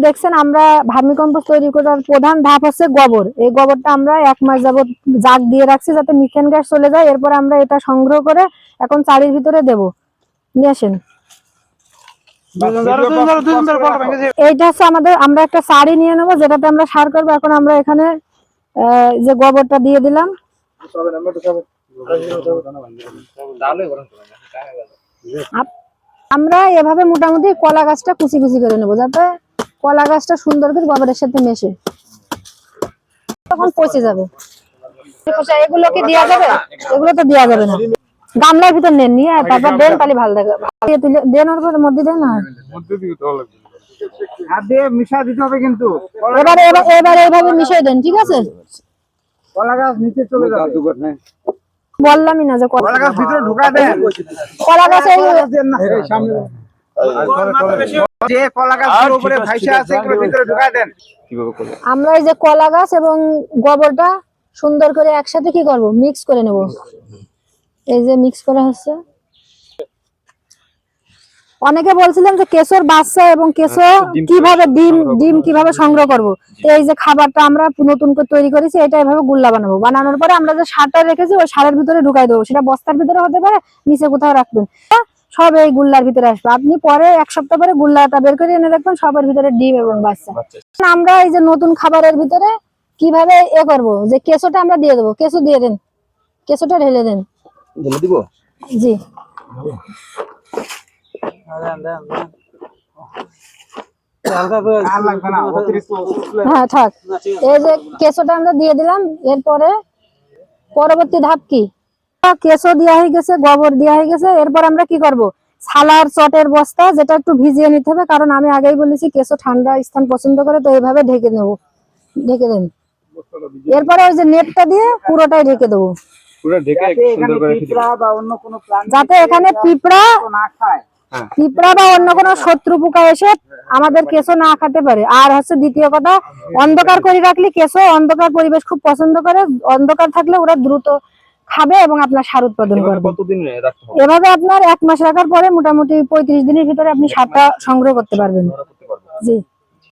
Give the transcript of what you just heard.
দেখছেন আমরা vermi compost তৈরি করার প্রধান ধাপ হচ্ছে গোবর। এই গোবরটা আমরা 1 মাস যাবত জাগ দিয়ে রাখছি যাতে মিথেন গ্যাস চলে যায়। এরপর আমরা এটা সংগ্রহ করে এখন চারির ভিতরে দেব। নিয়ে আসেন। এইটা হচ্ছে আমরা একটা চারি নিয়ে নেবো যেটাতে আমরা সার করবো। এখন আমরা এখানে যে গোবরটা দিয়ে দিলাম। আমরা এভাবে মোটামুটি কলা গাছটা কুচি কুচি করে নেবো যাতে কলা গাছটা সুন্দর করে গোবরের সাথে মেশে, তখন পচে যাবে। এগুলো কি দেওয়া যাবে? এগুলো তো দেওয়া যাবে না। গামলার ভিতর নেন, নিয়ে তারপর দেন, তাহলে ভালো থাকে। দেন ওর মধ্যে দেন না, হাত দিয়ে মিশা দিতে হবে কিন্তু। এবার এইভাবে মিশিয়ে দেন, ঠিক আছে? কলা গাছ নিচে চলে যাবে। বললামই না যে কলা গাছ ভিতরে ঢুকা দেন। কলা গাছ যে কলা গাছের উপরে ভাইসা আছে এগুলো ভিতরে ঢুকা দেন। আমরা এই যে কলা গাছ এবং গোবরটা সুন্দর করে একসাথে কি করব, মিক্স করে নেব। এই যে মিক্স করা হচ্ছে। অনেকে বলছিলেন যে কেশর বাচ্চা এবং কেশর কিভাবে ডিম কিভাবে সংগ্রহ করব। এই যে খাবারটা আমরা নতুন করে তৈরি করেছি, এটা এভাবে গুল্লা বানাবো। বানানোর পরে আমরা যে সারটা রেখেছি ওই সারের ভিতরে ঢুকাই দেবো। সেটা বস্তার ভিতরে হতে পারে, নিচে কোথাও রাখবেন, সব এই গুল্লার ভিতরে আসবে। আপনি পরে 1 সপ্তাহ পরে গুল্লাটা বের করে এনে রাখবেন, সবার ভিতরে ডিম এবং বাচ্চা। আমরা এই যে নতুন খাবারের ভিতরে কিভাবে করব, যে কেশোটা আমরা দিয়ে দেবো। কেশো দিয়ে দেন, কেশোটা ঢেলে দেন। ঢেলে দিব? জি। হ্যাঁ থাক। এই যে কেশোটা আমরা দিয়ে দিলাম। এরপরে পরবর্তী ধাপ কি, কেশো দেওয়া হয়ে গেছে, গোবর দেওয়া হয়ে গেছে। এরপর আমরা কি করব, ছালার চটের বস্তা যেটা একটু ভিজিয়ে নিতে হবে, কারণ আমি আগেই বলেছি কেশো ঠান্ডা স্থান পছন্দ করে, তো এইভাবে ঢেকে নেব। ঢেকে দেন। এরপরে ওই যে নেটটা দিয়ে পুরোটাই ঢেকে দেবো, যাতে এখানে পিঁপড়া বা অন্য কোনো শত্রু পোকা এসে আমাদের কেঁচো না খেতে পারে। আর হচ্ছে দ্বিতীয় কথা, অন্ধকার করে রাখলে কেঁচো অন্ধকার পরিবেশ খুব পছন্দ করে। অন্ধকার থাকলে ওরা দ্রুত খাবে এবং আপনার সার উৎপাদন করবে। এভাবে আপনার 1 মাস রাখার পরে মোটামুটি 35 দিনের ভিতরে আপনি সারটা সংগ্রহ করতে পারবেন। জি।